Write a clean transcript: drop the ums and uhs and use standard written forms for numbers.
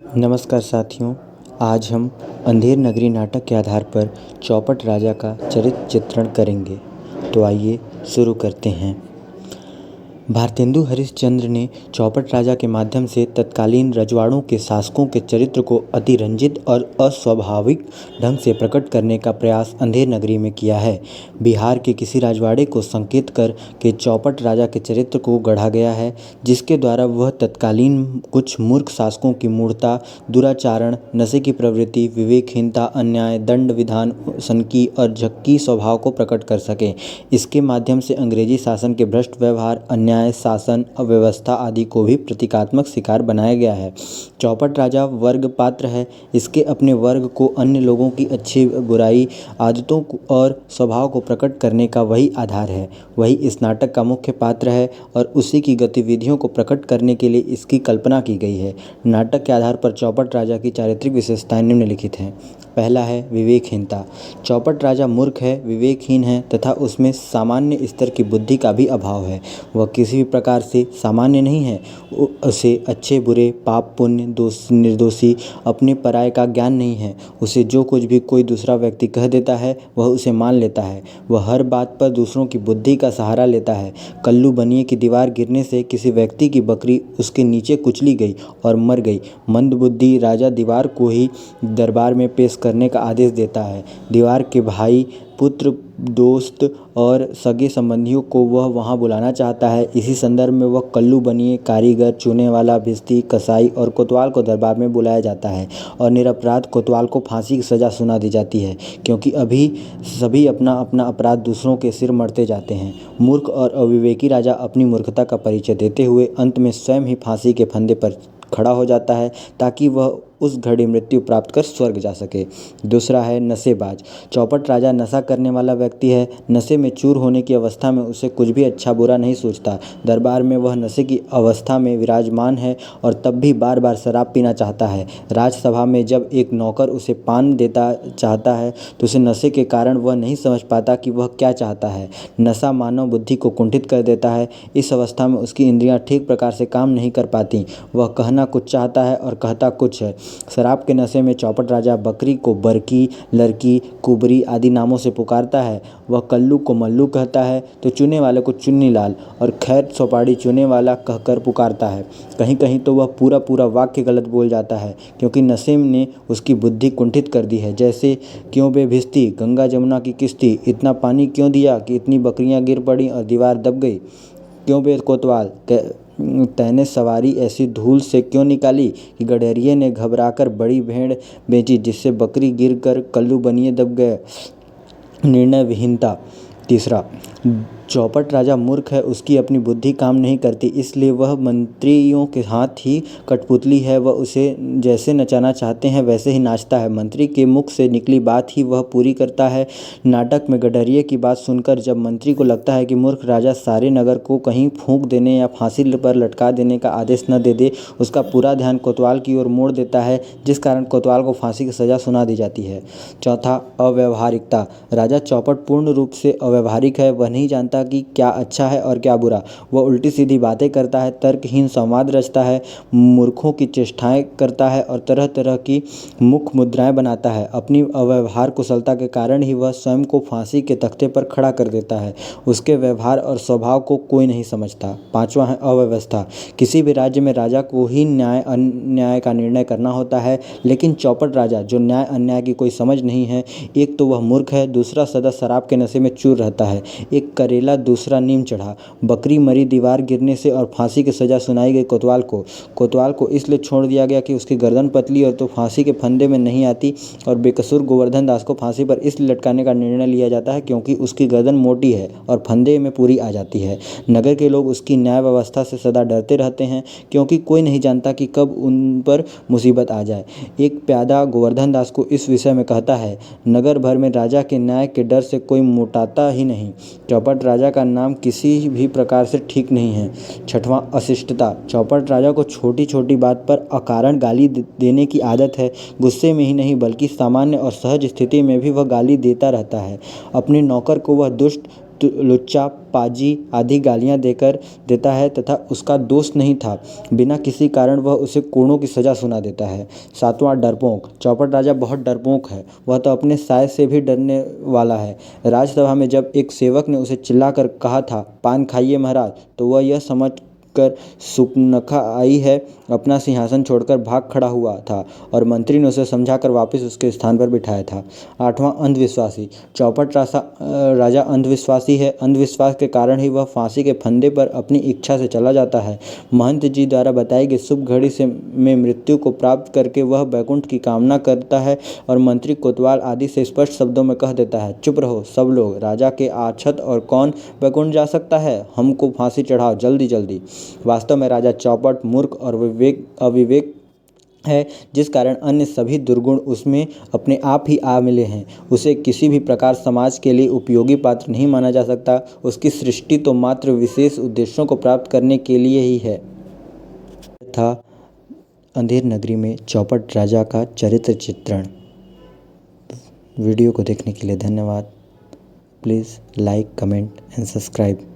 नमस्कार साथियों, आज हम अंधेर नगरी नाटक के आधार पर चौपट राजा का चरित्र चित्रण करेंगे। तो आइए शुरू करते हैं। भारतेंदु हरिश्चंद्र ने चौपट राजा के माध्यम से तत्कालीन रजवाड़ों के शासकों के चरित्र को अतिरंजित और अस्वाभाविक ढंग से प्रकट करने का प्रयास अंधेर नगरी में किया है। बिहार के किसी राजवाड़े को संकेत कर के चौपट राजा के चरित्र को गढ़ा गया है, जिसके द्वारा वह तत्कालीन कुछ मूर्ख शासकों की मूढ़ता, दुराचारण, नशे की प्रवृत्ति, विवेकहीनता, अन्याय, दंड विधान, सनकी और झक्की स्वभाव को प्रकट कर सके। इसके माध्यम से अंग्रेजी शासन के भ्रष्ट व्यवहार, अन्याय, शासन, अव्यवस्था आदि को भी प्रतीकात्मक शिकार बनाया गया है। चौपट राजा वर्ग पात्र है। इसके अपने वर्ग को अन्य लोगों की अच्छी बुराई, आदतों और स्वभाव को प्रकट करने का वही आधार है। वही इस नाटक का मुख्य पात्र है और उसी की गतिविधियों को प्रकट करने के लिए इसकी कल्पना की गई है। नाटक के आधार पर चौपट राजा की चारित्रिक विशेषताएं निम्नलिखित हैं। पहला है विवेकहीनता। चौपट राजा मूर्ख है, विवेकहीन है तथा उसमें सामान्य स्तर की बुद्धि का भी अभाव है। वह किसी भी प्रकार से सामान्य नहीं है। उसे अच्छे बुरे, पाप पुण्य, निर्दोषी, अपने पराये का ज्ञान नहीं है। उसे जो कुछ भी कोई दूसरा व्यक्ति कह देता है वह उसे मान लेता है। वह हर बात पर दूसरों की बुद्धि का सहारा लेता है। कल्लू बनिए की दीवार गिरने से किसी व्यक्ति की बकरी उसके नीचे कुचली गई और मर गई। मंदबुद्धि राजा दीवार को ही दरबार में पेश करने का आदेश देता है। दीवार के भाई, पुत्र, दोस्त और सगे संबंधियों को वह वहां बुलाना चाहता है। इसी संदर्भ में वह कल्लू बनिए, कारीगर, चूने वाला, भिस्ती, कसाई और कोतवाल को दरबार में बुलाया जाता है और निरपराध कोतवाल को फांसी की सजा सुना दी जाती है, क्योंकि अभी सभी अपना अपना अपराध दूसरों के सिर मढ़ते जाते हैं। मूर्ख और अविवेकी राजा अपनी मूर्खता का परिचय देते हुए अंत में स्वयं ही फांसी के फंदे पर खड़ा हो जाता है, ताकि वह उस घड़ी मृत्यु प्राप्त कर स्वर्ग जा सके। दूसरा है नशेबाज। चौपट राजा नशा करने वाला व्यक्ति है। नशे में चूर होने की अवस्था में उसे कुछ भी अच्छा बुरा नहीं सोचता। दरबार में वह नशे की अवस्था में विराजमान है और तब भी बार बार शराब पीना चाहता है। राजसभा में जब एक नौकर उसे पान देता चाहता है तो उसे नशे के कारण वह नहीं समझ पाता कि वह क्या चाहता है। नशा मानव बुद्धि को कुंठित कर देता है। इस अवस्था में उसकी इंद्रियां ठीक प्रकार से काम नहीं कर पाती। वह कहना कुछ चाहता है और कहता कुछ है। शराब के नशे में चौपट राजा बकरी को बरकी, लड़की, कुबरी आदि नामों से पुकारता है। वह कल्लू को मल्लू कहता है तो चूने वाले को चुन्नी लाल और खैर सोपाड़ी चूने वाला कहकर पुकारता है। कहीं कहीं तो वह पूरा पूरा वाक्य गलत बोल जाता है, क्योंकि नशे ने उसकी बुद्धि कुंठित कर दी है। जैसे, क्यों बे भिस्ती, गंगा जमुना की किश्ती, इतना पानी क्यों दिया कि इतनी बकरियां गिर पड़ी और दीवार दब गई। क्यों बे कोतवाल, तैने सवारी ऐसी धूल से क्यों निकाली कि गडरिये ने घबराकर बड़ी भेड़ बेची, जिससे बकरी गिरकर कल्लू बनिए दब गए। निर्णय विहीनता। तीसरा, चौपट राजा मूर्ख है। उसकी अपनी बुद्धि काम नहीं करती, इसलिए वह मंत्रियों के हाथ ही कठपुतली है। वह उसे जैसे नचाना चाहते हैं वैसे ही नाचता है। मंत्री के मुख से निकली बात ही वह पूरी करता है। नाटक में गडरिये की बात सुनकर जब मंत्री को लगता है कि मूर्ख राजा सारे नगर को कहीं फूंक देने या फांसी पर लटका देने का आदेश न दे दे, उसका पूरा ध्यान कोतवाल की ओर मोड़ देता है, जिस कारण कोतवाल को फांसी की सजा सुना दी जाती है। चौथा, अव्यवहारिकता। राजा चौपट पूर्ण रूप से अव्यवहारिक है। वह नहीं जानता कि क्या अच्छा है और क्या बुरा। वह उल्टी सीधी बातें करता है, तर्कहीन संवाद रचता है, मूर्खों की चेष्टाएं करता है और तरह तरह की मुख मुद्राएं बनाता है। अपनी अव्यवहार कुशलता के कारण ही वह स्वयं को फांसी के तख्ते पर खड़ा कर देता है। उसके व्यवहार और स्वभाव को कोई नहीं समझता। पांचवा है अव्यवस्था। किसी भी राज्य में राजा को ही न्याय अन्याय का निर्णय करना होता है, लेकिन चौपट राजा, जो न्याय अन्याय की कोई समझ नहीं है, एक तो वह मूर्ख है, दूसरा सदा शराब के नशे में चूर रहता है। एक करेला, दूसरा नीम चढ़ा। बकरी मरी दीवार गिरने से और फांसी की सजा सुनाई गई कोतवाल को। कोतवाल को इसलिए छोड़ दिया गया कि उसकी गर्दन पतली और तो फांसी के फंदे में नहीं आती, और बेकसूर गोवर्धन दास को फांसी पर इसलिए लटकाने का निर्णय लिया जाता है क्योंकि उसकी गर्दन मोटी है और फंदे में पूरी आ जाती है। नगर के लोग उसकी न्याय व्यवस्था से सदा डरते रहते हैं, क्योंकि कोई नहीं जानता कि कब उन पर मुसीबत आ जाए। एक प्यादा गोवर्धन दास को इस विषय में कहता है, नगर भर में राजा के न्याय के डर से कोई मोटाता ही नहीं। चौपट राजा का नाम किसी भी प्रकार से ठीक नहीं है। छठवां, अशिष्टता। चौपट राजा को छोटी छोटी बात पर अकारण गाली देने की आदत है। गुस्से में ही नहीं बल्कि सामान्य और सहज स्थिति में भी वह गाली देता रहता है। अपने नौकर को वह दुष्ट, लुच्चा, पाजी आदि गालियां देता है तथा उसका दोष नहीं था, बिना किसी कारण वह उसे कोड़ों की सजा सुना देता है। सातवां, डरपोक। चौपड़ राजा बहुत डरपोक है। वह तो अपने साय से भी डरने वाला है। राजसभा में जब एक सेवक ने उसे चिल्लाकर कहा था, पान खाइए महाराज, तो वह यह समझ कर सुपनखा आई है अपना सिंहासन छोड़कर भाग खड़ा हुआ था और मंत्री ने उसे समझाकर वापस उसके स्थान पर बिठाया था। आठवां, अंधविश्वासी। चौपट राजा अंधविश्वासी है। अंधविश्वास के कारण ही वह फांसी के फंदे पर अपनी इच्छा से चला जाता है। महंत जी द्वारा बताई गई शुभ घड़ी से में मृत्यु को प्राप्त करके वह बैकुंठ की कामना करता है और मंत्री कोतवाल आदि से स्पष्ट शब्दों में कह देता है, चुप रहो सब लोग, राजा के आछत और कौन बैकुंठ जा सकता है, हमको फांसी चढ़ाओ जल्दी जल्दी। वास्तव में राजा चौपट मूर्ख और अविवेक है, जिस कारण अन्य सभी दुर्गुण उसमें अपने आप ही आ मिले हैं। उसे किसी भी प्रकार समाज के लिए उपयोगी पात्र नहीं माना जा सकता। उसकी सृष्टि तो मात्र विशेष उद्देश्यों को प्राप्त करने के लिए ही है। था अंधेर नगरी में चौपट राजा का चरित्र चित्रण। वीडियो को देखने के लिए धन्यवाद। Please like, comment and subscribe.